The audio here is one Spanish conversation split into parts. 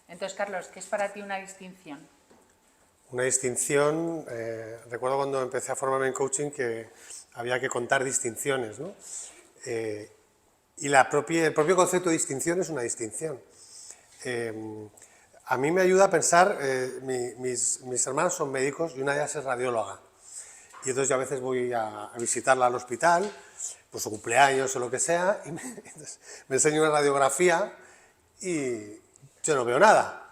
Entonces, Carlos, ¿qué es para ti una distinción? Una distinción, recuerdo cuando empecé a formarme en coaching que había que contar distinciones, ¿no? Y el propio concepto de distinción es una distinción. A mí me ayuda a pensar, mis hermanos son médicos y una de ellas es radióloga. Y entonces yo a veces voy a visitarla al hospital, por su cumpleaños o lo que sea, y me enseña una radiografía y yo no veo nada.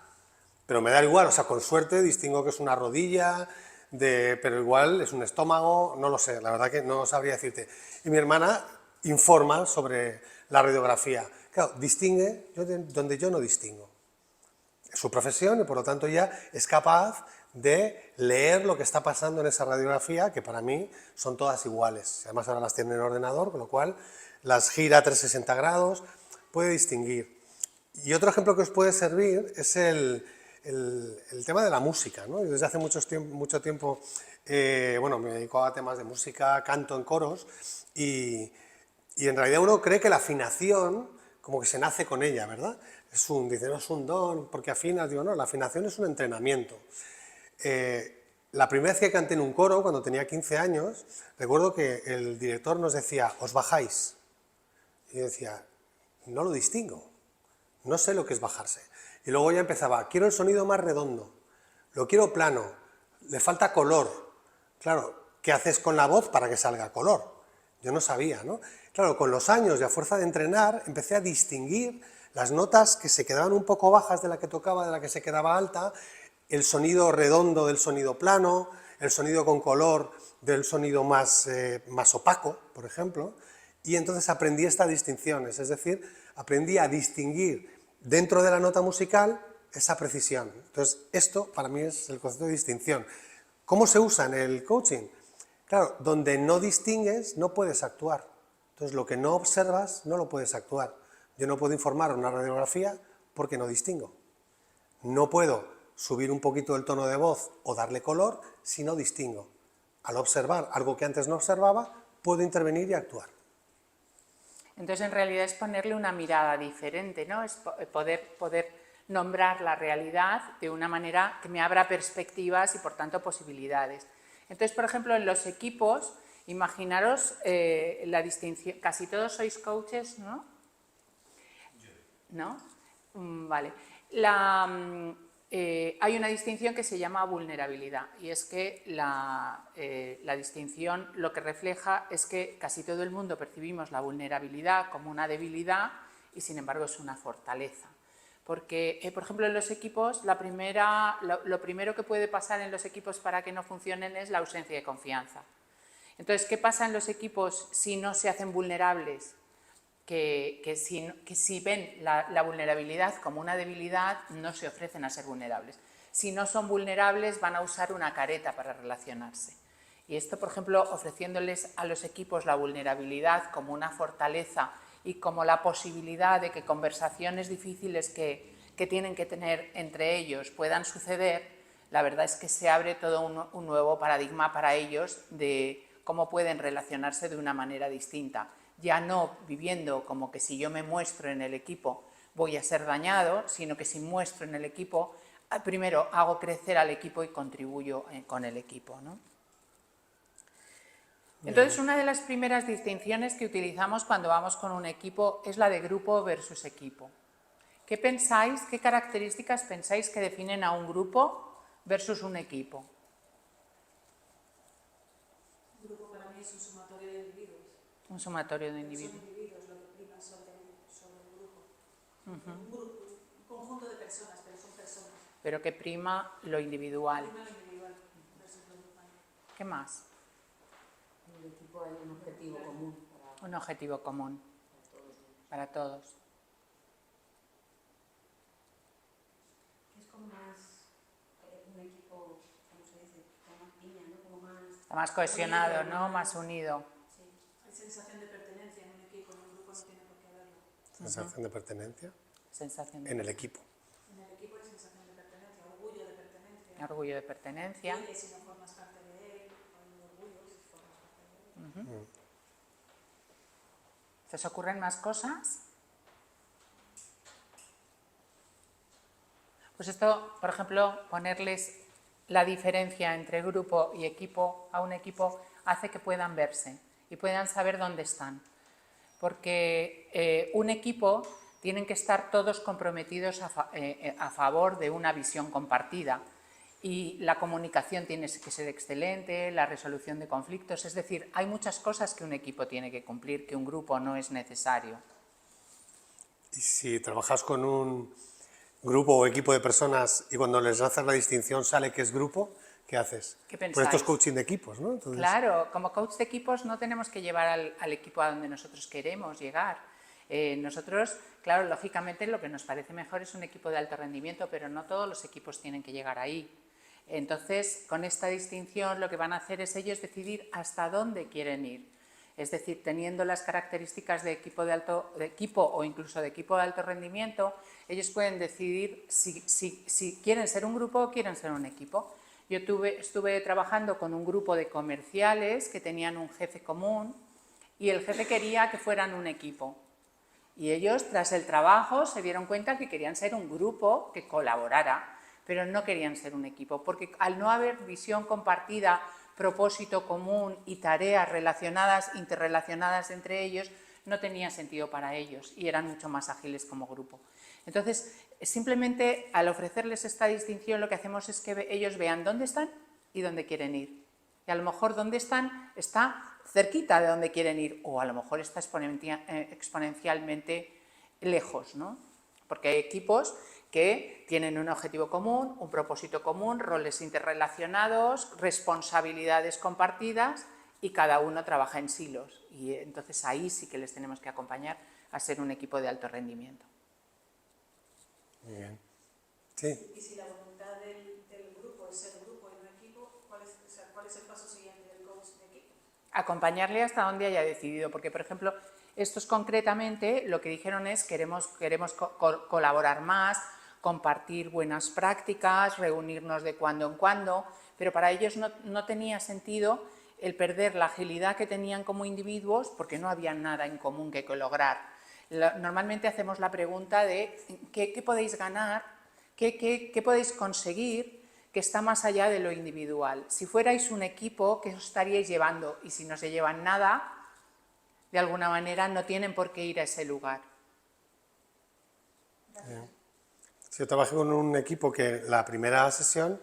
Pero me da igual, o sea, con suerte distingo que es una rodilla, pero igual es un estómago, no lo sé, la verdad que no sabría decirte. Y mi hermana informa sobre la radiografía. Claro, distingue donde yo no distingo. Es su profesión y por lo tanto ella es capaz de leer lo que está pasando en esa radiografía, que para mí son todas iguales. Además ahora las tiene en el ordenador, con lo cual las gira a 360 grados, puede distinguir. Y otro ejemplo que os puede servir es el tema de la música, ¿no? Yo desde hace mucho tiempo bueno, me dedico a temas de música, canto en coros y en realidad uno cree que la afinación como que se nace con ella, ¿verdad? Dice, no es un don porque afinas, digo, no, la afinación es un entrenamiento. La primera vez que canté en un coro, cuando tenía 15 años, recuerdo que el director nos decía, os bajáis. Y yo decía, no lo distingo, no sé lo que es bajarse. Y luego ya empezaba, quiero el sonido más redondo, lo quiero plano, le falta color. Claro, ¿qué haces con la voz para que salga color? Yo no sabía, ¿no? Claro, con los años y a fuerza de entrenar, empecé a distinguir las notas que se quedaban un poco bajas de la que tocaba, de la que se quedaba alta, el sonido redondo del sonido plano, el sonido con color del sonido más opaco, por ejemplo, y entonces aprendí estas distinciones, es decir, aprendí a distinguir dentro de la nota musical esa precisión. Entonces, esto para mí es el concepto de distinción. ¿Cómo se usa en el coaching? Claro, donde no distingues no puedes actuar. Entonces, lo que no observas no lo puedes actuar. Yo no puedo informar una radiografía porque no distingo. No puedo subir un poquito el tono de voz o darle color si no distingo. Al observar algo que antes no observaba, puedo intervenir y actuar. Entonces, en realidad es ponerle una mirada diferente, ¿no? Es poder nombrar la realidad de una manera que me abra perspectivas y, por tanto, posibilidades. Entonces, por ejemplo, en los equipos, imaginaros la distinción, casi todos sois coaches, ¿no? ¿No? Vale. Hay una distinción que se llama vulnerabilidad y es que la distinción lo que refleja es que casi todo el mundo percibimos la vulnerabilidad como una debilidad y sin embargo es una fortaleza. Porque, por ejemplo, en los equipos, lo primero que puede pasar en los equipos para que no funcionen es la ausencia de confianza. Entonces, ¿qué pasa en los equipos si no se hacen vulnerables? Que si ven la vulnerabilidad como una debilidad, no se ofrecen a ser vulnerables. Si no son vulnerables, van a usar una careta para relacionarse. Y esto, por ejemplo, ofreciéndoles a los equipos la vulnerabilidad como una fortaleza y como la posibilidad de que conversaciones difíciles que tienen que tener entre ellos puedan suceder, la verdad es que se abre todo un nuevo paradigma para ellos de cómo pueden relacionarse de una manera distinta. Ya no viviendo como que si yo me muestro en el equipo voy a ser dañado, sino que si muestro en el equipo, primero hago crecer al equipo y contribuyo con el equipo, ¿no? Entonces, una de las primeras distinciones que utilizamos cuando vamos con un equipo es la de grupo versus equipo. ¿Qué pensáis, qué características pensáis que definen a un grupo versus un equipo? Un grupo para mí es un sumatorio de individuos. Un sumatorio de individuos. Son individuos lo que priman sobre el grupo. Un conjunto de personas, pero son personas. Pero que prima lo individual. Prima lo individual versus lo grupal. ¿Qué más? En el equipo hay un objetivo común. Un objetivo común para todos. Es como más un equipo, ¿cómo se dice? Como más piña, ¿no? Como más... Está más cohesionado, ¿no? Más unido. Sí. Hay sensación de pertenencia en un equipo, en un grupo no tiene por qué haberlo. Sensación de pertenencia Sensación de en el equipo. En el equipo hay sensación de pertenencia, orgullo de pertenencia. orgullo de pertenencia. Duele si no formas parte de él, hay orgullo si formas parte de él. ¿Se os ocurren más cosas? Pues esto, por ejemplo, ponerles la diferencia entre grupo y equipo a un equipo hace que puedan verse y puedan saber dónde están. Porque un equipo tienen que estar todos comprometidos a favor de una visión compartida y la comunicación tiene que ser excelente, la resolución de conflictos, es decir, hay muchas cosas que un equipo tiene que cumplir que un grupo no es necesario. Y si trabajas con un grupo o equipo de personas y cuando les haces la distinción sale que es grupo, ¿qué haces? ¿Qué Pues pensáis? esto es coaching de equipos, ¿no? Entonces, Claro, como coach de equipos no tenemos que llevar al equipo a donde nosotros queremos llegar. Nosotros, claro, lógicamente lo que nos parece mejor es un equipo de alto rendimiento, pero no todos los equipos tienen que llegar ahí. Entonces, con esta distinción lo que van a hacer es ellos decidir hasta dónde quieren ir. Es decir, teniendo las características de equipo o incluso de equipo de alto rendimiento, ellos pueden decidir si quieren ser un grupo o quieren ser un equipo. Yo estuve trabajando con un grupo de comerciales que tenían un jefe común y el jefe quería que fueran un equipo. Y ellos, tras el trabajo, se dieron cuenta que querían ser un grupo que colaborara, pero no querían ser un equipo, porque al no haber visión compartida, propósito común y tareas relacionadas, interrelacionadas entre ellos, no tenía sentido para ellos y eran mucho más ágiles como grupo. Entonces, simplemente al ofrecerles esta distinción lo que hacemos es que ellos vean dónde están y dónde quieren ir. Y a lo mejor dónde están está cerquita de donde quieren ir o a lo mejor está exponencialmente lejos, ¿no? Porque hay equipos que tienen un objetivo común, un propósito común, roles interrelacionados, responsabilidades compartidas y cada uno trabaja en silos. Y entonces ahí sí que les tenemos que acompañar a ser un equipo de alto rendimiento. muy bien. Sí. Y si la voluntad del grupo es ser grupo y no equipo, ¿cuál es el paso siguiente del coach de equipo? Acompañarle hasta donde haya decidido, porque por ejemplo, estos concretamente lo que dijeron es queremos colaborar más, compartir buenas prácticas, reunirnos de cuando en cuando, pero para ellos no tenía sentido el perder la agilidad que tenían como individuos porque no había nada en común que lograr. Normalmente hacemos la pregunta de ¿qué podéis ganar? ¿Qué podéis conseguir que está más allá de lo individual? Si fuerais un equipo, ¿qué os estaríais llevando? Y si no se llevan nada, de alguna manera no tienen por qué ir a ese lugar. Si yo trabajé con un equipo que la primera sesión,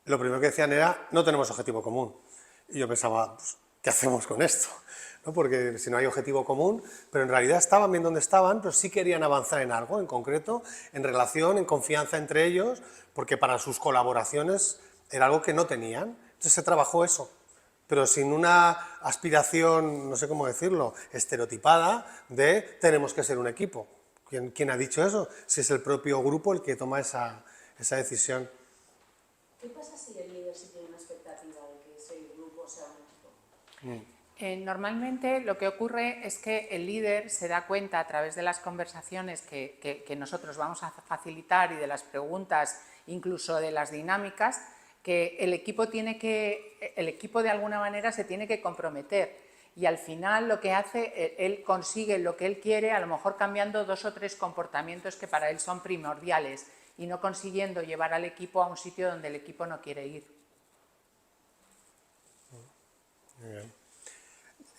lo primero que decían era, no tenemos objetivo común. Y yo pensaba, pues, ¿qué hacemos con esto? ¿No? Porque si no hay objetivo común, pero en realidad estaban bien donde estaban, pero sí querían avanzar en algo, en concreto, en relación, en confianza entre ellos, porque para sus colaboraciones era algo que no tenían. Entonces se trabajó eso, pero sin una aspiración, no sé cómo decirlo, estereotipada de tenemos que ser un equipo. ¿Quién ha dicho eso? Si es el propio grupo el que toma esa decisión. ¿Qué pasa si el líder sí tiene una expectativa de que ese grupo sea un equipo? Normalmente lo que ocurre es que el líder se da cuenta a través de las conversaciones que nosotros vamos a facilitar y de las preguntas, incluso de las dinámicas, que el equipo de alguna manera se tiene que comprometer y al final lo que hace, él consigue lo que él quiere, a lo mejor cambiando 2 o 3 comportamientos que para él son primordiales y no consiguiendo llevar al equipo a un sitio donde el equipo no quiere ir. Muy bien.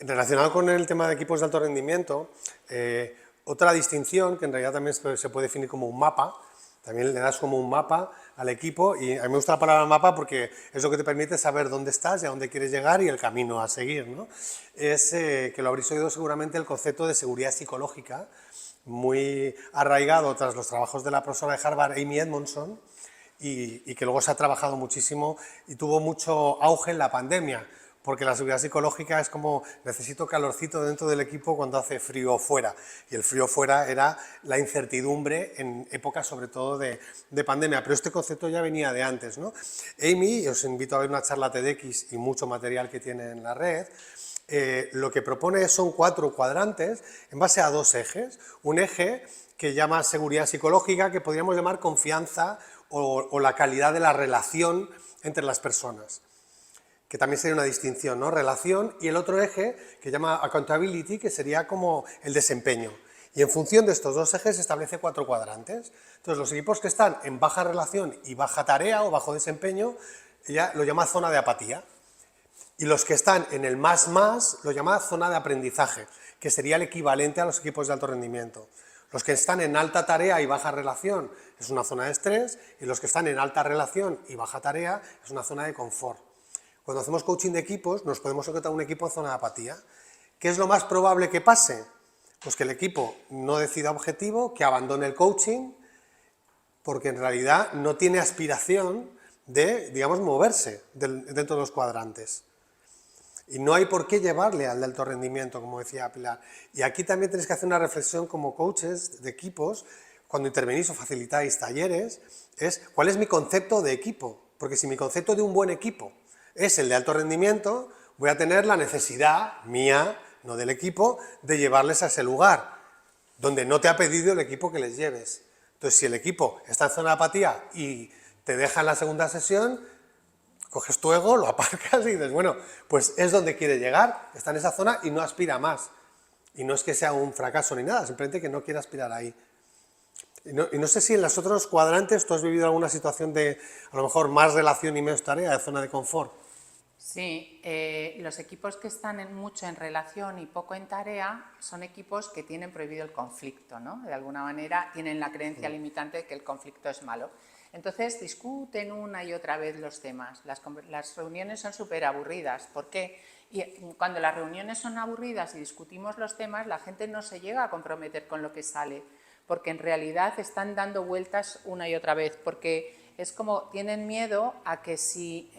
Relacionado con el tema de equipos de alto rendimiento, otra distinción que en realidad también se puede definir como un mapa, también le das como un mapa al equipo y a mí me gusta la palabra mapa porque es lo que te permite saber dónde estás y a dónde quieres llegar y el camino a seguir, ¿no? Es, que lo habréis oído seguramente, el concepto de seguridad psicológica, muy arraigado tras los trabajos de la profesora de Harvard, Amy Edmondson, y que luego se ha trabajado muchísimo y tuvo mucho auge en la pandemia, porque la seguridad psicológica es como necesito calorcito dentro del equipo cuando hace frío fuera, y el frío fuera era la incertidumbre en épocas sobre todo de pandemia, pero este concepto ya venía de antes, ¿no? Amy, os invito a ver una charla TEDx y mucho material que tiene en la red, lo que propone son 4 cuadrantes en base a 2 ejes, un eje que llama seguridad psicológica, que podríamos llamar confianza o la calidad de la relación entre las personas, que también sería una distinción, ¿no? Relación, y el otro eje que llama accountability, que sería como el desempeño. Y en función de estos dos ejes se establece 4 cuadrantes. Entonces, los equipos que están en baja relación y baja tarea o bajo desempeño, ella lo llama zona de apatía. Y los que están en el más lo llama zona de aprendizaje, que sería el equivalente a los equipos de alto rendimiento. Los que están en alta tarea y baja relación es una zona de estrés, y los que están en alta relación y baja tarea es una zona de confort. Cuando hacemos coaching de equipos, nos podemos encontrar un equipo en zona de apatía. ¿Qué es lo más probable que pase? Pues que el equipo no decida objetivo, que abandone el coaching, porque en realidad no tiene aspiración de, digamos, moverse dentro de los cuadrantes. Y no hay por qué llevarle al de alto rendimiento, como decía Pilar. Y aquí también tenéis que hacer una reflexión como coaches de equipos, cuando intervenís o facilitáis talleres, es cuál es mi concepto de equipo. Porque si mi concepto de un buen equipo es el de alto rendimiento, voy a tener la necesidad mía, no del equipo, de llevarles a ese lugar, donde no te ha pedido el equipo que les lleves. Entonces, si el equipo está en zona de apatía y te deja en la segunda sesión, coges tu ego, lo aparcas y dices, bueno, pues es donde quiere llegar, está en esa zona y no aspira más. Y no es que sea un fracaso ni nada, simplemente que no quiere aspirar ahí. Y no sé si en los otros cuadrantes tú has vivido alguna situación de, a lo mejor, más relación y menos tarea, de zona de confort. Sí, los equipos que están mucho en relación y poco en tarea son equipos que tienen prohibido el conflicto, ¿no? De alguna manera tienen la creencia limitante de que el conflicto es malo. Entonces discuten una y otra vez los temas. Las reuniones son súper aburridas. ¿Por qué? Y cuando las reuniones son aburridas y discutimos los temas, la gente no se llega a comprometer con lo que sale, porque en realidad están dando vueltas una y otra vez, porque es como tienen miedo a que si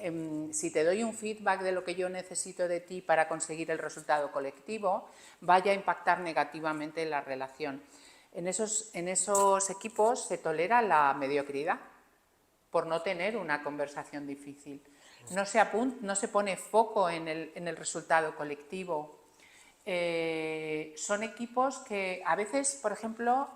te doy un feedback de lo que yo necesito de ti para conseguir el resultado colectivo, vaya a impactar negativamente en la relación. En esos equipos se tolera la mediocridad por no tener una conversación difícil. No se pone foco en el resultado colectivo. Son equipos que a veces, por ejemplo,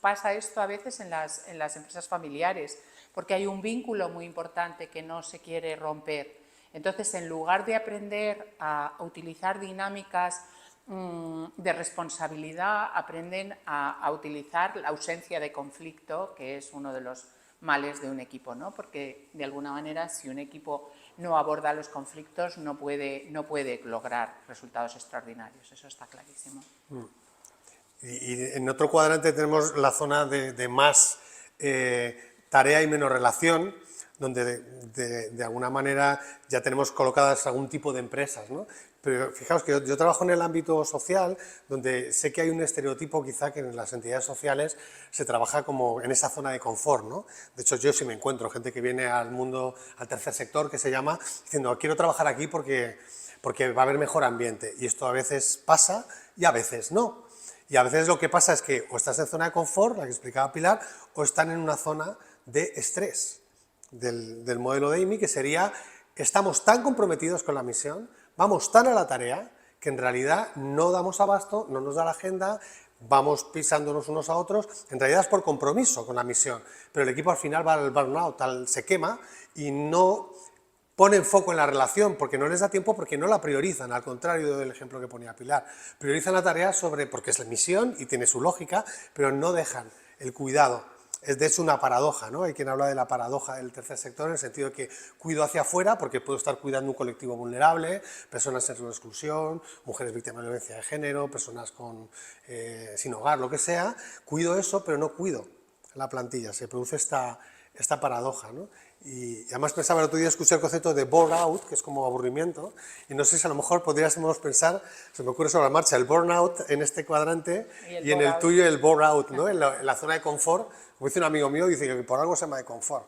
pasa esto a veces en las empresas familiares, porque hay un vínculo muy importante que no se quiere romper. Entonces, en lugar de aprender a utilizar dinámicas de responsabilidad, aprenden a utilizar la ausencia de conflicto, que es uno de los males de un equipo, ¿no? Porque de alguna manera, si un equipo no aborda los conflictos, no puede lograr resultados extraordinarios. Eso está clarísimo. Y en otro cuadrante tenemos la zona de más tarea y menos relación, donde de alguna manera ya tenemos colocadas algún tipo de empresas, ¿no? Pero fijaos que yo trabajo en el ámbito social, donde sé que hay un estereotipo quizá que en las entidades sociales se trabaja como en esa zona de confort, ¿no? De hecho, yo sí me encuentro gente que viene al mundo, al tercer sector, que se llama, diciendo, quiero trabajar aquí porque va a haber mejor ambiente. Y esto a veces pasa y a veces no. Y a veces lo que pasa es que o estás en zona de confort, la que explicaba Pilar, o están en una zona de estrés del modelo de Amy, que sería, estamos tan comprometidos con la misión, vamos tan a la tarea, que en realidad no damos abasto, no nos da la agenda, vamos pisándonos unos a otros, en realidad es por compromiso con la misión, pero el equipo al final va al burnout, se quema y no ponen foco en la relación porque no les da tiempo, porque no la priorizan, al contrario del ejemplo que ponía Pilar. Priorizan la tarea porque es la misión y tiene su lógica, pero no dejan el cuidado. Es de hecho una paradoja, ¿no? Hay quien habla de la paradoja del tercer sector en el sentido de que cuido hacia afuera porque puedo estar cuidando un colectivo vulnerable, personas en riesgo de exclusión, mujeres víctimas de violencia de género, personas sin hogar, lo que sea. Cuido eso, pero no cuido la plantilla. Se produce esta paradoja, ¿no? Y además pensaba el otro día, escuché el concepto de burnout, que es como aburrimiento, y no sé si a lo mejor podríamos pensar, se me ocurre sobre la marcha, el burnout en este cuadrante y en el tuyo el burnout, ¿no? En la zona de confort, como dice un amigo mío, dice que por algo se llama de confort.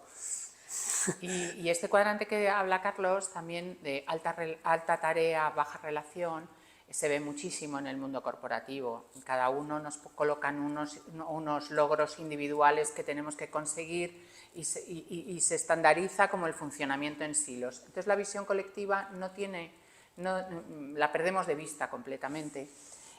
Y este cuadrante que habla Carlos, también de alta tarea, baja relación, se ve muchísimo en el mundo corporativo. Cada uno nos colocan unos logros individuales que tenemos que conseguir y se estandariza como el funcionamiento en silos. Entonces la visión colectiva la perdemos de vista completamente.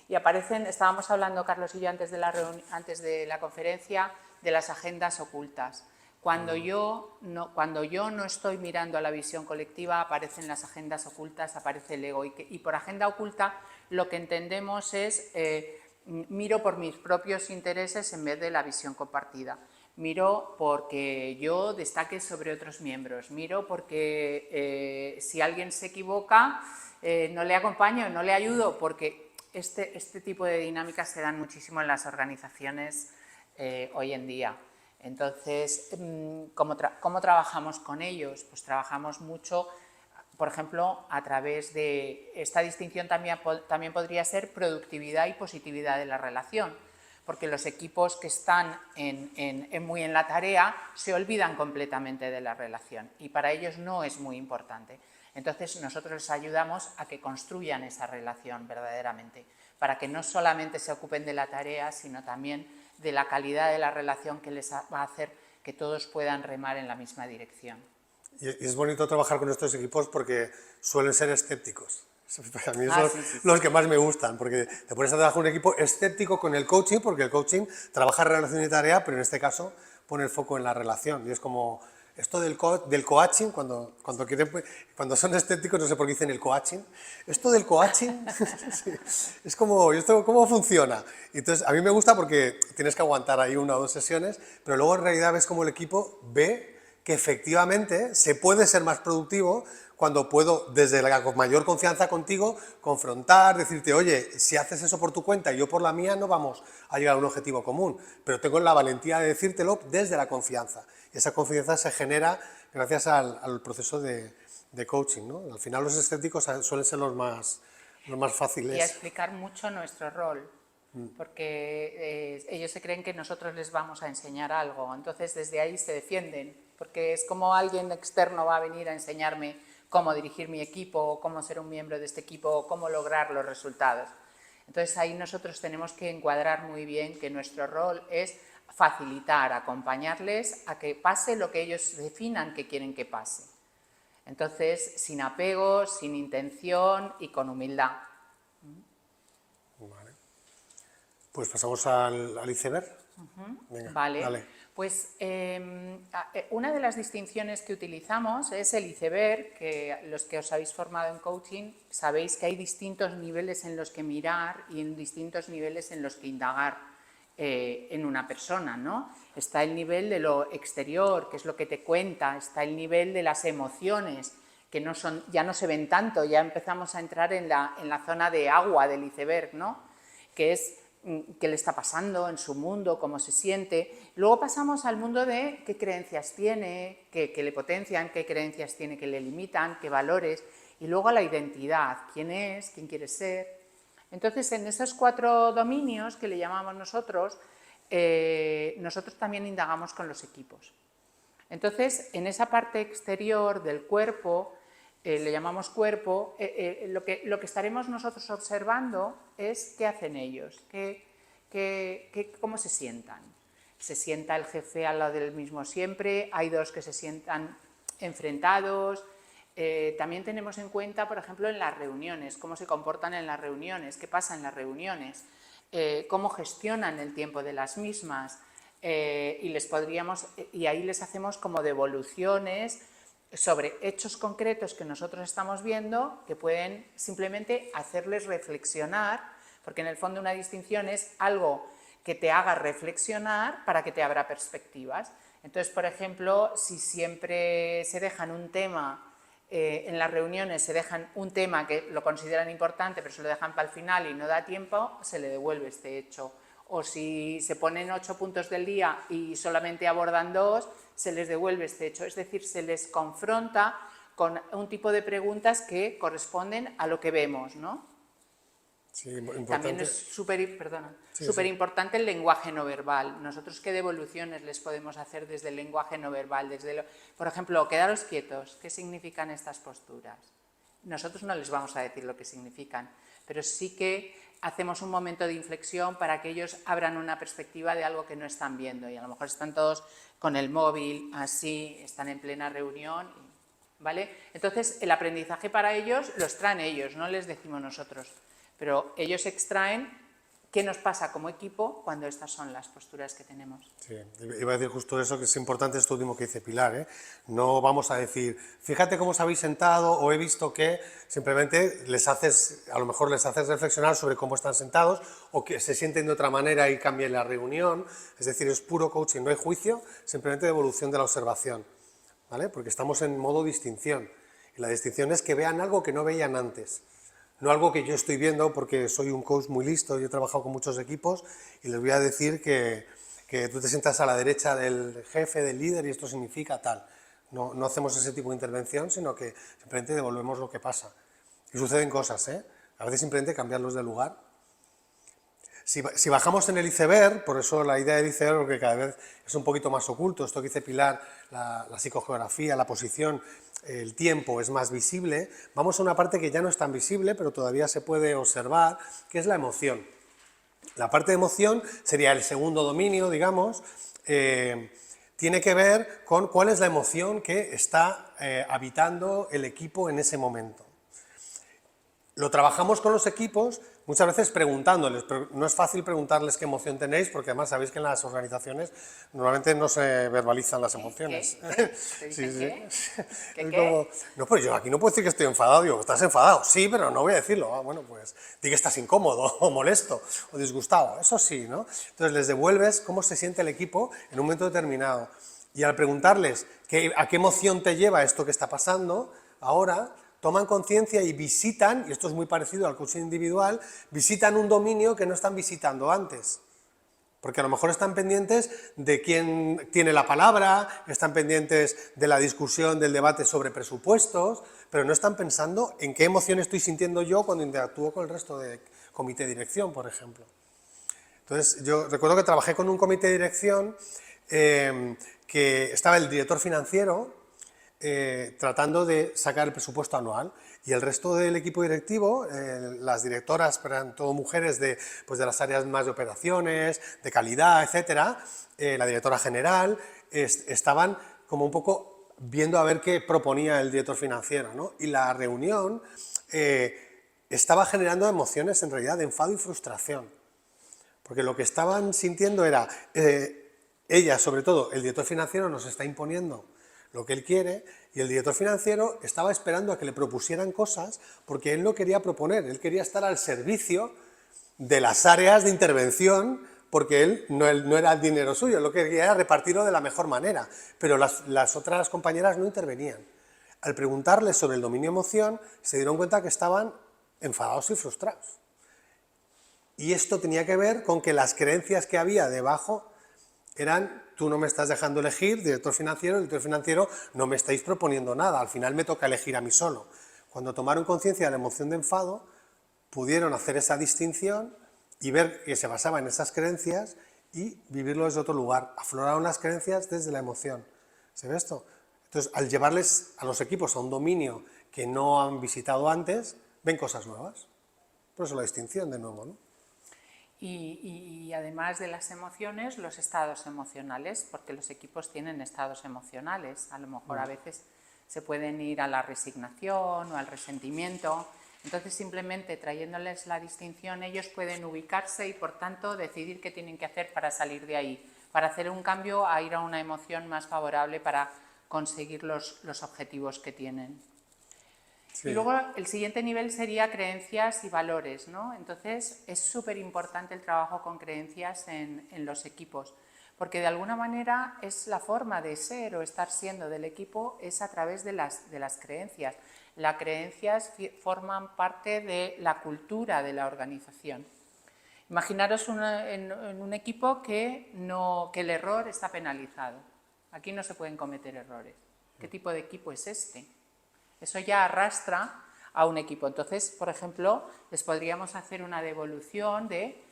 Y estábamos hablando Carlos y yo antes de la conferencia, de las agendas ocultas. Cuando yo no estoy mirando a la visión colectiva, aparecen las agendas ocultas, aparece el ego. Y por agenda oculta lo que entendemos es miro por mis propios intereses en vez de la visión compartida. Miro porque yo destaque sobre otros miembros, miro porque si alguien se equivoca no le acompaño, no le ayudo, porque este tipo de dinámicas se dan muchísimo en las organizaciones hoy en día. Entonces, ¿cómo trabajamos con ellos? Pues trabajamos mucho, por ejemplo, a través de esta distinción también podría ser productividad y positividad de la relación, porque los equipos que están muy en la tarea se olvidan completamente de la relación y para ellos no es muy importante. Entonces nosotros les ayudamos a que construyan esa relación verdaderamente, para que no solamente se ocupen de la tarea, sino también de la calidad de la relación que les va a hacer que todos puedan remar en la misma dirección. Y es bonito trabajar con estos equipos porque suelen ser escépticos. A mí son sí. los que más me gustan, porque te pones a trabajar con un equipo escéptico con el coaching, porque el coaching trabaja relación y tarea, pero en este caso pone el foco en la relación. Y es como esto del coaching, cuando son escépticos, no sé por qué dicen el coaching, esto del coaching, sí, es como, ¿esto cómo funciona? Y entonces, a mí me gusta porque tienes que aguantar ahí 1 o 2 sesiones, pero luego en realidad ves cómo el equipo ve que efectivamente se puede ser más productivo cuando puedo, desde la mayor confianza contigo, confrontar, decirte, oye, si haces eso por tu cuenta y yo por la mía, no vamos a llegar a un objetivo común, pero tengo la valentía de decírtelo desde la confianza. Y esa confianza se genera gracias al proceso de coaching, ¿no? Al final los escépticos suelen ser los más fáciles. Y a explicar mucho nuestro rol, porque ellos se creen que nosotros les vamos a enseñar algo, entonces desde ahí se defienden, porque es como alguien externo va a venir a enseñarme cómo dirigir mi equipo, cómo ser un miembro de este equipo, cómo lograr los resultados. Entonces ahí nosotros tenemos que encuadrar muy bien que nuestro rol es facilitar, acompañarles a que pase lo que ellos definan que quieren que pase. Entonces, sin apegos, sin intención y con humildad. Vale. Pues pasamos al iceberg. Venga, Vale. dale. Pues una de las distinciones que utilizamos es el iceberg, que los que os habéis formado en coaching sabéis que hay distintos niveles en los que mirar y en distintos niveles en los que indagar en una persona, ¿no? Está el nivel de lo exterior, que es lo que te cuenta, está el nivel de las emociones, que ya no se ven tanto, ya empezamos a entrar en la zona de agua del iceberg, ¿no? Que es qué le está pasando en su mundo, cómo se siente. Luego pasamos al mundo de qué creencias tiene, que le potencian, qué creencias tiene que le limitan, qué valores, y luego a la identidad, quién es, quién quiere ser. Entonces, en esos 4 dominios que le llamamos nosotros también indagamos con los equipos. Entonces, en esa parte exterior del cuerpo, le llamamos cuerpo, lo que estaremos nosotros observando es qué hacen ellos, cómo se sientan. Se sienta el jefe al lado del mismo siempre, hay 2 que se sientan enfrentados. También tenemos en cuenta, por ejemplo, en las reuniones, cómo se comportan en las reuniones, qué pasa en las reuniones, cómo gestionan el tiempo de las mismas, y ahí les hacemos como devoluciones sobre hechos concretos que nosotros estamos viendo que pueden simplemente hacerles reflexionar, porque en el fondo una distinción es algo que te haga reflexionar para que te abra perspectivas. Entonces, por ejemplo, si siempre se dejan un tema, en las reuniones se dejan un tema que lo consideran importante pero se lo dejan para el final y no da tiempo, se le devuelve este hecho. O si se ponen 8 puntos del día y solamente abordan 2, se les devuelve este hecho. Es decir, se les confronta con un tipo de preguntas que corresponden a lo que vemos, ¿no? Sí, importante. También es súper importante el lenguaje no verbal. Nosotros, ¿qué devoluciones les podemos hacer desde el lenguaje no verbal? Por ejemplo, quedaros quietos. ¿Qué significan estas posturas? Nosotros no les vamos a decir lo que significan, pero sí que hacemos un momento de inflexión para que ellos abran una perspectiva de algo que no están viendo. Y a lo mejor están todos con el móvil, así, están en plena reunión, ¿vale? Entonces, el aprendizaje para ellos lo extraen ellos, no les decimos nosotros. Pero ellos extraen qué nos pasa como equipo cuando estas son las posturas que tenemos. Sí, iba a decir justo eso, que es importante esto último que dice Pilar, ¿eh? No vamos a decir, fíjate cómo os habéis sentado o he visto que, simplemente a lo mejor les haces reflexionar sobre cómo están sentados o que se sienten de otra manera y cambien la reunión, es decir, es puro coaching, no hay juicio, simplemente devolución de la observación, ¿vale? Porque estamos en modo distinción y la distinción es que vean algo que no veían antes. No algo que yo estoy viendo porque soy un coach muy listo, yo he trabajado con muchos equipos y les voy a decir que tú te sientas a la derecha del jefe, del líder y esto significa tal. No, no hacemos ese tipo de intervención, sino que simplemente devolvemos lo que pasa. Y suceden cosas, ¿eh? A veces simplemente cambiarlos de lugar. Si bajamos en el iceberg, por eso la idea del iceberg, porque cada vez es un poquito más oculto, esto que dice Pilar, la psicogeografía, la posición, el tiempo es más visible, vamos a una parte que ya no es tan visible, pero todavía se puede observar, que es la emoción. La parte de emoción sería el segundo dominio, digamos, tiene que ver con cuál es la emoción que está habitando el equipo en ese momento. Lo trabajamos con los equipos muchas veces preguntándoles, pero no es fácil preguntarles qué emoción tenéis, porque además sabéis que en las organizaciones normalmente no se verbalizan las emociones. ¿Qué? ¿Te dicen qué? Como, no, pero yo aquí no puedo decir que estoy enfadado, digo, ¿estás enfadado? Sí, pero no voy a decirlo. Ah, bueno, pues di que estás incómodo, o molesto, o disgustado, eso sí, ¿no? Entonces les devuelves cómo se siente el equipo en un momento determinado. Y al preguntarles a qué emoción te lleva esto que está pasando, ahora toman conciencia y visitan, y esto es muy parecido al coaching individual, visitan un dominio que no están visitando antes. Porque a lo mejor están pendientes de quién tiene la palabra, están pendientes de la discusión, del debate sobre presupuestos, pero no están pensando en qué emoción estoy sintiendo yo cuando interactúo con el resto del comité de dirección, por ejemplo. Entonces, yo recuerdo que trabajé con un comité de dirección que estaba el director financiero, tratando de sacar el presupuesto anual y el resto del equipo directivo, las directoras, eran todo mujeres de las áreas más de operaciones, de calidad, etcétera, la directora general, estaban como un poco viendo a ver qué proponía el director financiero, ¿no? Y la reunión estaba generando emociones en realidad de enfado y frustración, porque lo que estaban sintiendo era, ella sobre todo, el director financiero nos está imponiendo lo que él quiere, y el director financiero estaba esperando a que le propusieran cosas porque él no quería proponer, él quería estar al servicio de las áreas de intervención porque él no era el dinero suyo, lo que quería era repartirlo de la mejor manera, pero las otras compañeras no intervenían. Al preguntarles sobre el dominio emoción, se dieron cuenta que estaban enfadados y frustrados. Y esto tenía que ver con que las creencias que había debajo eran, tú no me estás dejando elegir, director financiero, no me estáis proponiendo nada, al final me toca elegir a mí solo. Cuando tomaron conciencia de la emoción de enfado, pudieron hacer esa distinción y ver que se basaba en esas creencias y vivirlo desde otro lugar. Afloraron las creencias desde la emoción. ¿Se ve esto? Entonces, al llevarles a los equipos a un dominio que no han visitado antes, ven cosas nuevas. Por eso la distinción de nuevo, ¿no? Y además de las emociones, los estados emocionales, porque los equipos tienen estados emocionales. A lo mejor a veces se pueden ir a la resignación o al resentimiento. Entonces, simplemente trayéndoles la distinción, ellos pueden ubicarse y, por tanto, decidir qué tienen que hacer para salir de ahí, para hacer un cambio a ir a una emoción más favorable para conseguir los objetivos que tienen. Sí. Y luego el siguiente nivel sería creencias y valores, ¿no? Entonces es súper importante el trabajo con creencias en los equipos, porque de alguna manera es la forma de ser o estar siendo del equipo es a través de las creencias. Las creencias forman parte de la cultura de la organización. Imaginaros en un equipo que el error está penalizado. Aquí no se pueden cometer errores. ¿Qué tipo de equipo es este? Eso ya arrastra a un equipo. Entonces, por ejemplo, les podríamos hacer una devolución de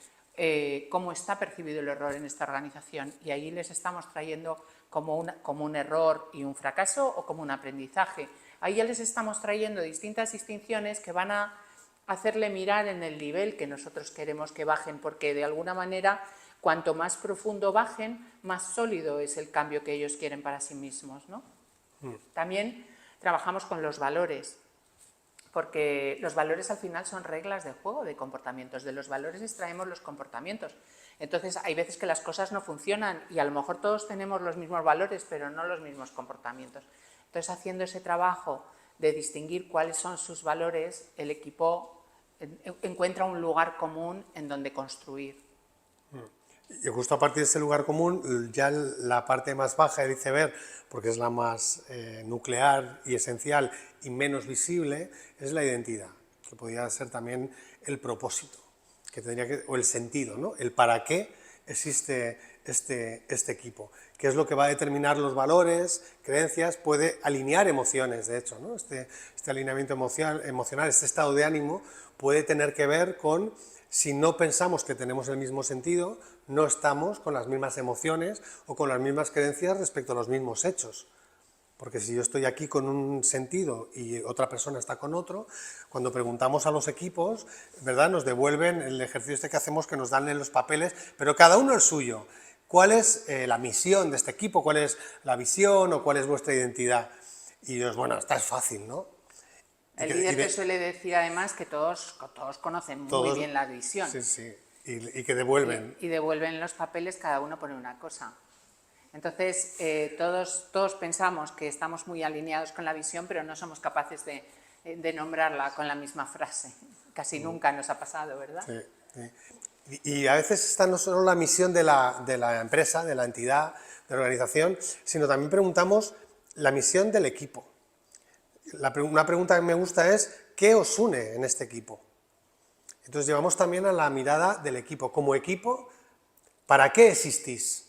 cómo está percibido el error en esta organización y ahí les estamos trayendo como un error y un fracaso o como un aprendizaje. Ahí ya les estamos trayendo distintas distinciones que van a hacerle mirar en el nivel que nosotros queremos que bajen, porque de alguna manera, cuanto más profundo bajen, más sólido es el cambio que ellos quieren para sí mismos, ¿no? También trabajamos con los valores, porque los valores al final son reglas de juego, de comportamientos. De los valores extraemos los comportamientos. Entonces, hay veces que las cosas no funcionan y a lo mejor todos tenemos los mismos valores, pero no los mismos comportamientos. Entonces, haciendo ese trabajo de distinguir cuáles son sus valores, el equipo encuentra un lugar común en donde construir. Y justo a partir de ese lugar común, ya la parte más baja del iceberg, porque es la más nuclear y esencial y menos visible, es la identidad, que podría ser también el propósito, que tendría que, o el sentido, ¿no? El para qué existe este equipo, qué es lo que va a determinar los valores, creencias, puede alinear emociones, de hecho, ¿no? Este alineamiento emocional, este estado de ánimo, puede tener que ver con si no pensamos que tenemos el mismo sentido, no estamos con las mismas emociones o con las mismas creencias respecto a los mismos hechos. Porque si yo estoy aquí con un sentido y otra persona está con otro, cuando preguntamos a los equipos, ¿verdad?, nos devuelven el ejercicio este que hacemos, que nos dan en los papeles, pero cada uno el suyo. ¿Cuál es la misión de este equipo? ¿Cuál es la visión o cuál es vuestra identidad? Y Dios, bueno, esta es fácil, ¿no? El líder te suele decir además que todos conocen muy bien la visión. Sí, sí, y que devuelven. Y devuelven los papeles, cada uno pone una cosa. Entonces, todos pensamos que estamos muy alineados con la visión, pero no somos capaces de nombrarla con la misma frase. Casi nunca nos ha pasado, ¿verdad? Sí, sí. Y a veces está no solo la misión de la empresa, de la entidad, de la organización, sino también preguntamos la misión del equipo. Una pregunta que me gusta es, ¿qué os une en este equipo? Entonces llevamos también a la mirada del equipo. Como equipo, ¿para qué existís?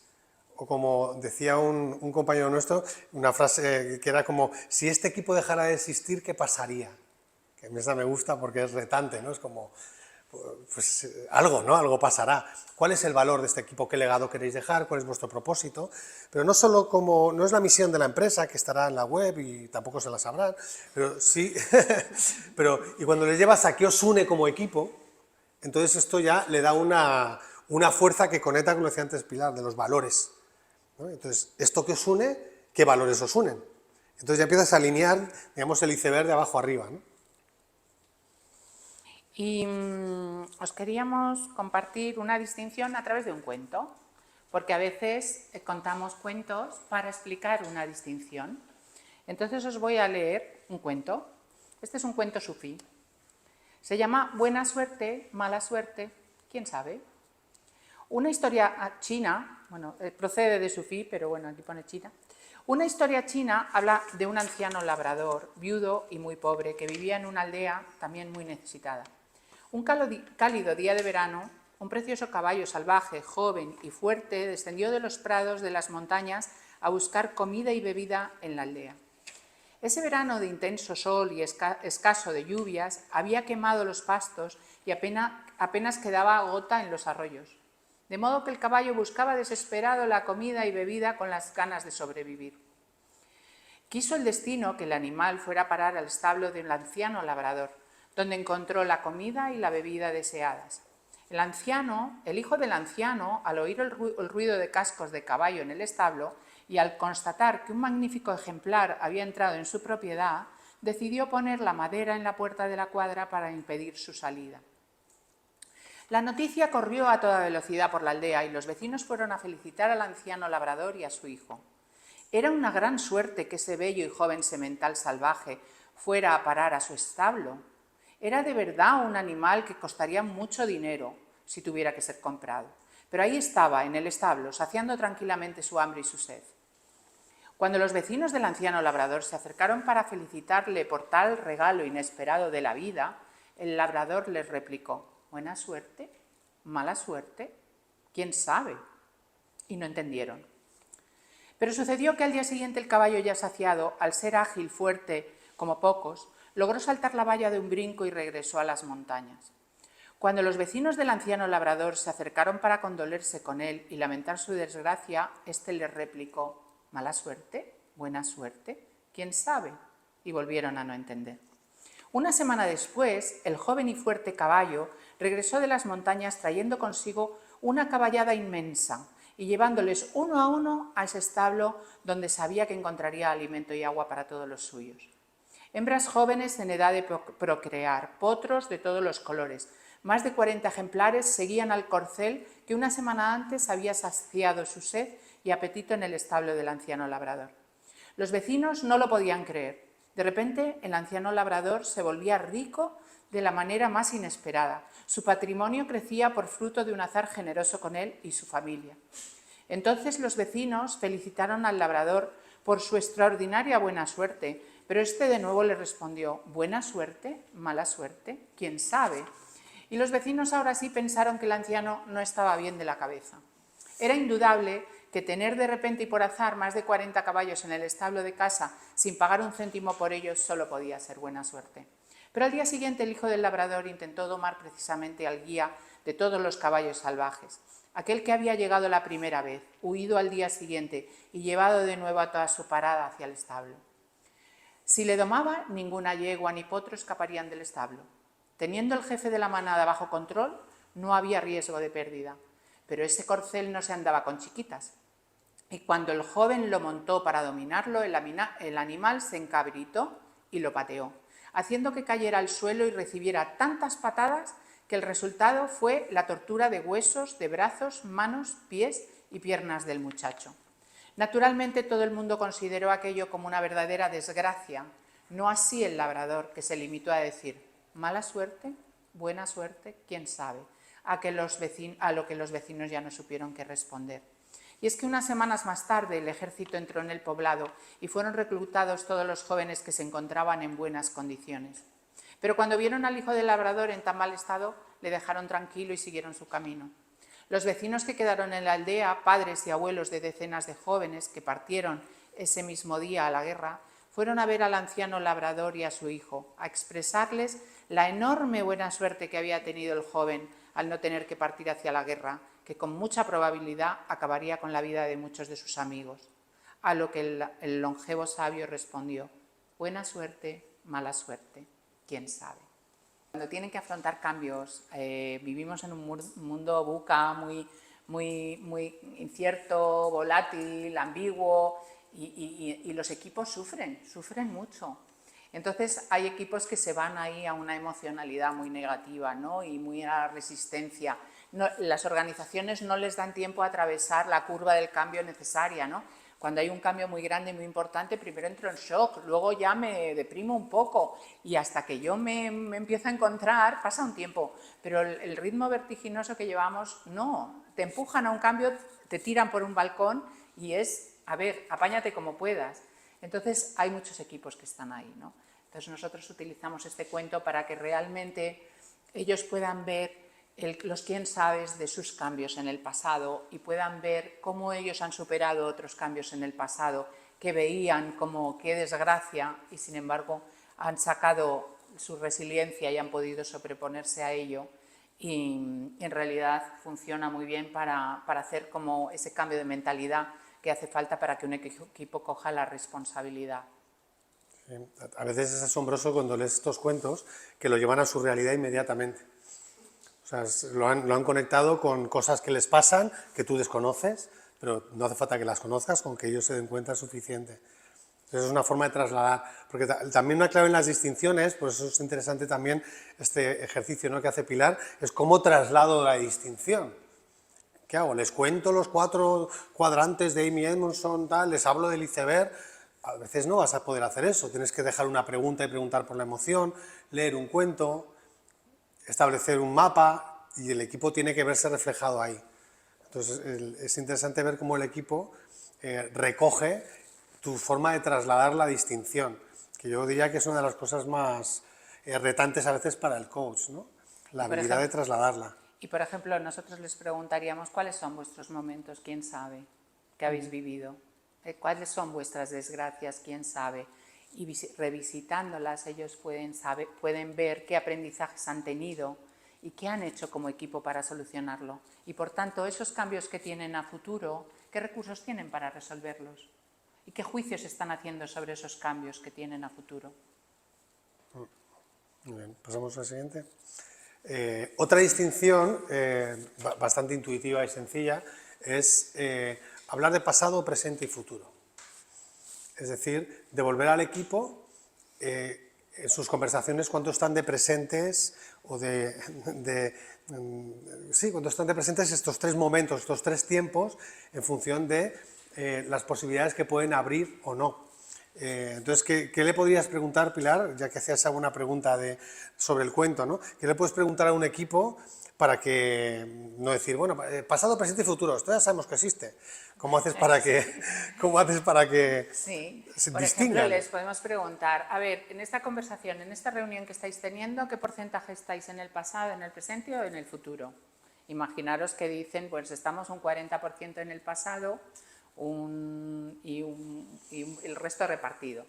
O como decía un compañero nuestro, una frase que era como, si este equipo dejara de existir, ¿qué pasaría? Que esa me gusta porque es retante, ¿no? Es como, pues algo, ¿no? Algo pasará. ¿Cuál es el valor de este equipo? ¿Qué legado queréis dejar? ¿Cuál es vuestro propósito? Pero no solo como, no es la misión de la empresa, que estará en la web y tampoco se la sabrán, pero sí, y cuando le llevas a qué os une como equipo, entonces esto ya le da una fuerza que conecta con lo que decía antes Pilar, de los valores, ¿no? Entonces, esto que os une, ¿qué valores os unen? Entonces ya empiezas a alinear, digamos, el iceberg de abajo arriba, ¿no? Y os queríamos compartir una distinción a través de un cuento, porque a veces contamos cuentos para explicar una distinción. Entonces os voy a leer un cuento. Este es un cuento sufí. Se llama Buena suerte, mala suerte, ¿quién sabe? Una historia china, bueno, procede de sufí, pero bueno, aquí pone china. Una historia china habla de un anciano labrador, viudo y muy pobre, que vivía en una aldea también muy necesitada. Un cálido día de verano, un precioso caballo salvaje, joven y fuerte, descendió de los prados de las montañas a buscar comida y bebida en la aldea. Ese verano de intenso sol y escaso de lluvias había quemado los pastos y apenas quedaba gota en los arroyos, de modo que el caballo buscaba desesperado la comida y bebida con las ganas de sobrevivir. Quiso el destino que el animal fuera a parar al establo de un anciano labrador, donde encontró la comida y la bebida deseadas. El hijo del anciano, al oír el ruido de cascos de caballo en el establo y al constatar que un magnífico ejemplar había entrado en su propiedad, decidió poner la madera en la puerta de la cuadra para impedir su salida. La noticia corrió a toda velocidad por la aldea y los vecinos fueron a felicitar al anciano labrador y a su hijo. Era una gran suerte que ese bello y joven semental salvaje fuera a parar a su establo. Era de verdad un animal que costaría mucho dinero si tuviera que ser comprado. Pero ahí estaba, en el establo, saciando tranquilamente su hambre y su sed. Cuando los vecinos del anciano labrador se acercaron para felicitarle por tal regalo inesperado de la vida, el labrador les replicó: ¿buena suerte? ¿Mala suerte? ¿Quién sabe? Y no entendieron. Pero sucedió que al día siguiente el caballo, ya saciado, al ser ágil, fuerte, como pocos, logró saltar la valla de un brinco y regresó a las montañas. Cuando los vecinos del anciano labrador se acercaron para condolerse con él y lamentar su desgracia, éste les replicó: ¿mala suerte? ¿Buena suerte? ¿Quién sabe? Y volvieron a no entender. Una semana después, el joven y fuerte caballo regresó de las montañas trayendo consigo una caballada inmensa y llevándoles uno a ese establo donde sabía que encontraría alimento y agua para todos los suyos. hembras jóvenes en edad de procrear, potros de todos los colores. Más de 40 ejemplares seguían al corcel que una semana antes había saciado su sed y apetito en el establo del anciano labrador. Los vecinos no lo podían creer. De repente, el anciano labrador se volvía rico de la manera más inesperada. Su patrimonio crecía por fruto de un azar generoso con él y su familia. Entonces los vecinos felicitaron al labrador por su extraordinaria buena suerte, pero este de nuevo le respondió: ¿buena suerte? ¿Mala suerte? ¿Quién sabe? Y los vecinos ahora sí pensaron que el anciano no estaba bien de la cabeza. Era indudable que tener de repente y por azar más de 40 caballos en el establo de casa sin pagar un céntimo por ellos solo podía ser buena suerte. Pero al día siguiente el hijo del labrador intentó domar precisamente al guía de todos los caballos salvajes, aquel que había llegado la primera vez, huido al día siguiente y llevado de nuevo a toda su parada hacia el establo. Si le domaba, ninguna yegua ni potro escaparían del establo. Teniendo el jefe de la manada bajo control, no había riesgo de pérdida, pero ese corcel no se andaba con chiquitas. Y cuando el joven lo montó para dominarlo, el animal se encabritó y lo pateó, haciendo que cayera al suelo y recibiera tantas patadas que el resultado fue la tortura de huesos, de brazos, manos, pies y piernas del muchacho. Naturalmente todo el mundo consideró aquello como una verdadera desgracia, no así el labrador, que se limitó a decir: mala suerte, buena suerte, quién sabe, a lo que los vecinos ya no supieron qué responder. Y es que unas semanas más tarde el ejército entró en el poblado y fueron reclutados todos los jóvenes que se encontraban en buenas condiciones. Pero cuando vieron al hijo del labrador en tan mal estado, le dejaron tranquilo y siguieron su camino. Los vecinos que quedaron en la aldea, padres y abuelos de decenas de jóvenes que partieron ese mismo día a la guerra, fueron a ver al anciano labrador y a su hijo, a expresarles la enorme buena suerte que había tenido el joven al no tener que partir hacia la guerra, que con mucha probabilidad acabaría con la vida de muchos de sus amigos. A lo que el longevo sabio respondió: buena suerte, mala suerte, quién sabe. Cuando tienen que afrontar cambios, vivimos en un mundo VUCA muy incierto, volátil, ambiguo, y los equipos sufren mucho. Entonces hay equipos que se van ahí a una emocionalidad muy negativa, ¿no? Y muy a la resistencia. No, las organizaciones no les dan tiempo a atravesar la curva del cambio necesaria, ¿no? Cuando hay un cambio muy grande y muy importante, primero entro en shock, luego ya me deprimo un poco y hasta que yo me empiezo a encontrar pasa un tiempo. Pero el ritmo vertiginoso que llevamos, no. Te empujan a un cambio, te tiran por un balcón y es: a ver, apáñate como puedas. Entonces hay muchos equipos que están ahí, ¿no? Entonces nosotros utilizamos este cuento para que realmente ellos puedan ver los quién sabes de sus cambios en el pasado y puedan ver cómo ellos han superado otros cambios en el pasado que veían como qué desgracia y sin embargo han sacado su resiliencia y han podido sobreponerse a ello, y en realidad funciona muy bien para hacer como ese cambio de mentalidad que hace falta para que un equipo coja la responsabilidad. Sí, a veces es asombroso cuando lees estos cuentos que lo llevan a su realidad inmediatamente. O sea, lo han conectado con cosas que les pasan, que tú desconoces, pero no hace falta que las conozcas, con que ellos se den cuenta es suficiente. Entonces es una forma de trasladar, porque también una clave en las distinciones, por eso es interesante también este ejercicio, ¿no?, que hace Pilar, es cómo traslado la distinción. ¿Qué hago? ¿Les cuento los 4 cuadrantes de Amy Edmondson, tal? ¿Les hablo del iceberg? A veces no vas a poder hacer eso, tienes que dejar una pregunta y preguntar por la emoción, leer un cuento, establecer un mapa y el equipo tiene que verse reflejado ahí. Entonces es interesante ver cómo el equipo recoge tu forma de trasladar la distinción, que yo diría que es una de las cosas más retantes a veces para el coach, ¿no? La habilidad de trasladarla. Y por ejemplo, nosotros les preguntaríamos: ¿cuáles son vuestros momentos? ¿Quién sabe? ¿Qué habéis vivido? ¿Cuáles son vuestras desgracias? ¿Quién sabe? Y revisitándolas ellos pueden ver qué aprendizajes han tenido y qué han hecho como equipo para solucionarlo. Y por tanto, esos cambios que tienen a futuro, ¿qué recursos tienen para resolverlos? ¿Y qué juicios están haciendo sobre esos cambios que tienen a futuro? Muy bien, pasamos a la siguiente. Otra distinción bastante intuitiva y sencilla es hablar de pasado, presente y futuro. Es decir, devolver al equipo en sus conversaciones cuánto están de presentes o sí, cuánto están de presentes estos tres momentos, estos tres tiempos en función de las posibilidades que pueden abrir o no. Entonces, ¿qué le podrías preguntar, Pilar, ya que hacías alguna pregunta sobre el cuento, ¿no? ¿Qué le puedes preguntar a un equipo para que, no decir, bueno, pasado, presente y futuro, esto ya sabemos que existe? ¿Cómo haces para que Sí, se por distingan? ejemplo, les podemos preguntar, a ver, en esta conversación, en esta reunión que estáis teniendo, ¿qué porcentaje estáis en el pasado, en el presente o en el futuro? Imaginaros que dicen, pues estamos un 40% en el pasado y el resto repartido.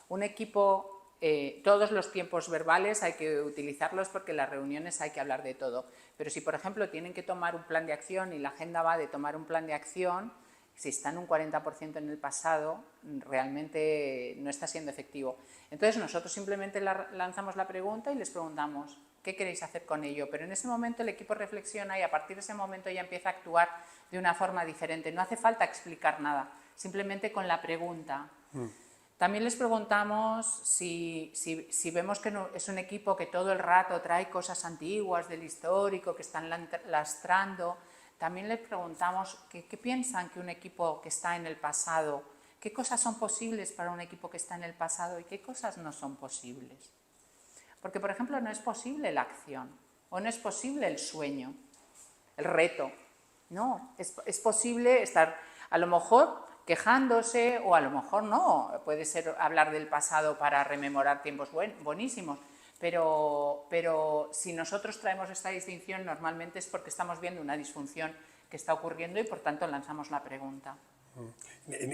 Un equipo, todos los tiempos verbales hay que utilizarlos porque en las reuniones hay que hablar de todo. Pero si, por ejemplo, tienen que tomar un plan de acción y la agenda va de tomar un plan de acción, si están un 40% en el pasado, realmente no está siendo efectivo. Entonces nosotros simplemente lanzamos la pregunta y les preguntamos, ¿qué queréis hacer con ello? Pero en ese momento el equipo reflexiona y a partir de ese momento ya empieza a actuar de una forma diferente. No hace falta explicar nada, simplemente con la pregunta. También les preguntamos si vemos que es un equipo que todo el rato trae cosas antiguas del histórico, que están lastrando. También les preguntamos qué piensan que un equipo que está en el pasado, qué cosas son posibles para un equipo que está en el pasado y qué cosas no son posibles. Porque, por ejemplo, no es posible la acción o no es posible el sueño, el reto. No, es posible estar a lo mejor quejándose o a lo mejor no. Puede ser hablar del pasado para rememorar tiempos buenísimos. Pero si nosotros traemos esta distinción, normalmente es porque estamos viendo una disfunción que está ocurriendo y por tanto lanzamos la pregunta.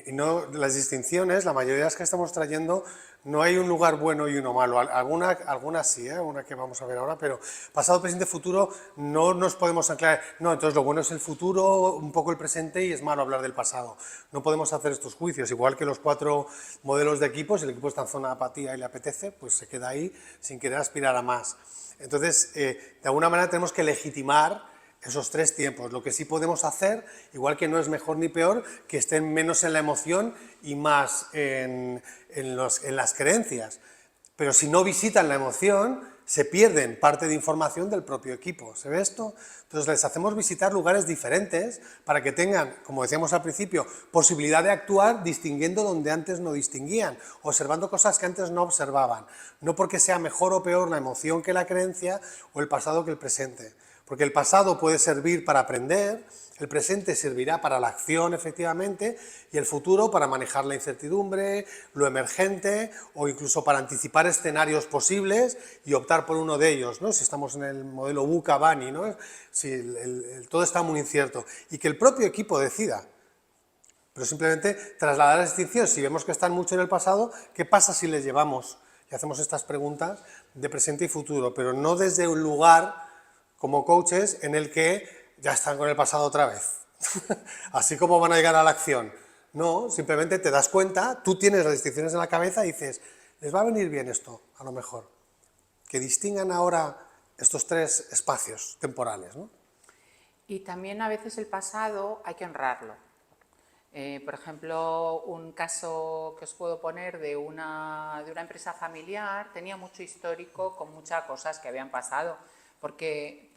Y no, las distinciones, la mayoría de las que estamos trayendo, no hay un lugar bueno y uno malo. Algunas sí, una que vamos a ver ahora, pero pasado, presente, futuro no nos podemos anclar. No, entonces lo bueno es el futuro, un poco el presente y es malo hablar del pasado. No podemos hacer estos juicios, igual que los 4 modelos de equipos, si el equipo está en zona de apatía y le apetece, pues se queda ahí sin querer aspirar a más. Entonces, de alguna manera tenemos que legitimar esos 3 tiempos. Lo que sí podemos hacer, igual que no es mejor ni peor, que estén menos en la emoción y más en las creencias. Pero si no visitan la emoción, se pierden parte de información del propio equipo. ¿Se ve esto? Entonces les hacemos visitar lugares diferentes para que tengan, como decíamos al principio, posibilidad de actuar distinguiendo donde antes no distinguían, observando cosas que antes no observaban. No porque sea mejor o peor la emoción que la creencia o el pasado que el presente. Porque el pasado puede servir para aprender, el presente servirá para la acción, efectivamente, y el futuro para manejar la incertidumbre, lo emergente, o incluso para anticipar escenarios posibles y optar por uno de ellos, ¿no? Si estamos en el modelo VUCA-BANI, ¿no? Si todo está muy incierto. Y que el propio equipo decida. Pero simplemente trasladar la distinción. Si vemos que están mucho en el pasado, ¿qué pasa si les llevamos? Y hacemos estas preguntas de presente y futuro, pero no desde un lugar como coaches en el que ya están con el pasado otra vez. Así como van a llegar a la acción. No, simplemente te das cuenta, tú tienes las distinciones en la cabeza y dices, les va a venir bien esto, a lo mejor. Que distingan ahora estos 3 espacios temporales, ¿no? Y también a veces el pasado hay que honrarlo. Por ejemplo, un caso que os puedo poner de una empresa familiar, tenía mucho histórico con muchas cosas que habían pasado, porque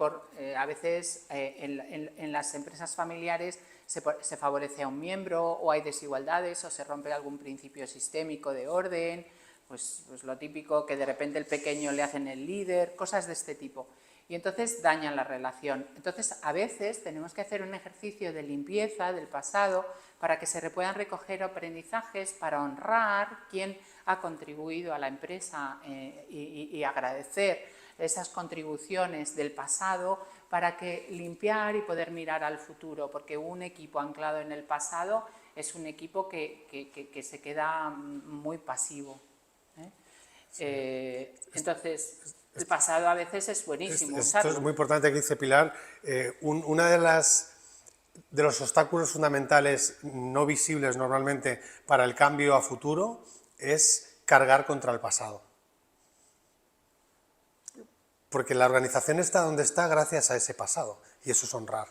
a veces en las empresas familiares se favorece a un miembro o hay desigualdades o se rompe algún principio sistémico de orden, pues lo típico que de repente el pequeño le hacen el líder, cosas de este tipo. Y entonces dañan la relación. Entonces, a veces tenemos que hacer un ejercicio de limpieza del pasado para que se puedan recoger aprendizajes, para honrar quién ha contribuido a la empresa y agradecer esas contribuciones del pasado para que limpiar y poder mirar al futuro, porque un equipo anclado en el pasado es un equipo que se queda muy pasivo. Entonces, el pasado a veces es buenísimo Esto es muy importante que dice Pilar. Uno de los obstáculos fundamentales no visibles normalmente para el cambio a futuro es cargar contra el pasado. Porque la organización está donde está gracias a ese pasado, y eso es honrar.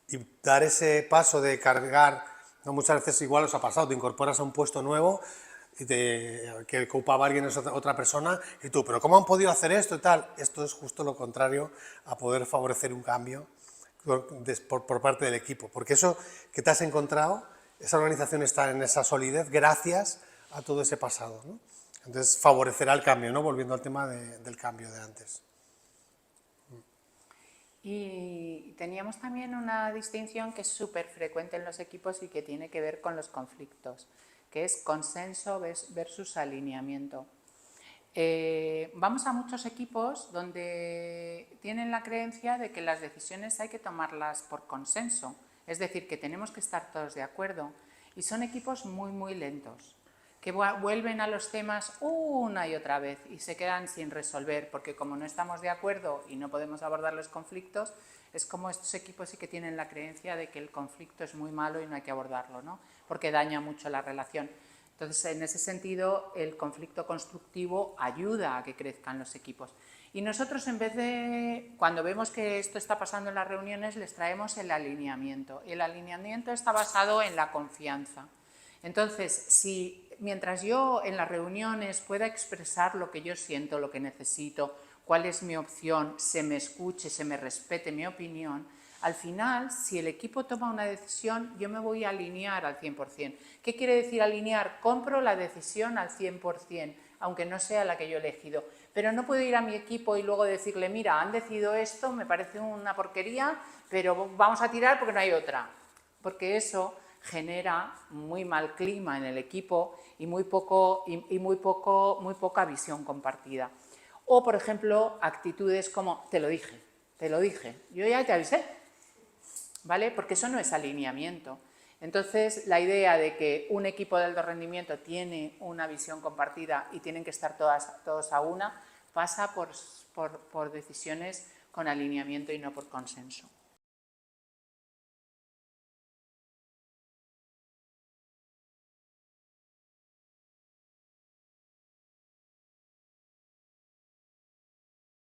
Y dar ese paso de cargar, no muchas veces igual os ha pasado, te incorporas a un puesto nuevo, que ocupaba alguien es otra persona, y tú, pero ¿cómo han podido hacer esto y tal? Esto es justo lo contrario a poder favorecer un cambio por parte del equipo, porque eso que te has encontrado, esa organización está en esa solidez gracias a todo ese pasado, ¿no? Entonces favorecerá el cambio, ¿no? Volviendo al tema del cambio de antes. Y teníamos también una distinción que es súper frecuente en los equipos y que tiene que ver con los conflictos, que es consenso versus alineamiento. Vamos a muchos equipos donde tienen la creencia de que las decisiones hay que tomarlas por consenso, es decir, que tenemos que estar todos de acuerdo, y son equipos muy lentos, que vuelven a los temas una y otra vez y se quedan sin resolver, porque como no estamos de acuerdo y no podemos abordar los conflictos, es como estos equipos sí que tienen la creencia de que el conflicto es muy malo y no hay que abordarlo, ¿no? Porque daña mucho la relación. Entonces, en ese sentido, el conflicto constructivo ayuda a que crezcan los equipos. Y nosotros, en vez de, cuando vemos que esto está pasando en las reuniones, les traemos el alineamiento. El alineamiento está basado en la confianza. Entonces, si mientras yo en las reuniones pueda expresar lo que yo siento, lo que necesito, cuál es mi opción, se me escuche, se me respete mi opinión, al final, si el equipo toma una decisión, yo me voy a alinear al 100%. ¿Qué quiere decir alinear? Compro la decisión al 100%, aunque no sea la que yo he elegido. Pero no puedo ir a mi equipo y luego decirle, mira, han decidido esto, me parece una porquería, pero vamos a tirar porque no hay otra. Porque eso genera muy mal clima en el equipo y muy poca visión compartida. O, por ejemplo, actitudes como, te lo dije, yo ya te avisé, ¿vale? Porque eso no es alineamiento. Entonces, la idea de que un equipo de alto rendimiento tiene una visión compartida y tienen que estar todos a una, pasa por decisiones con alineamiento y no por consenso.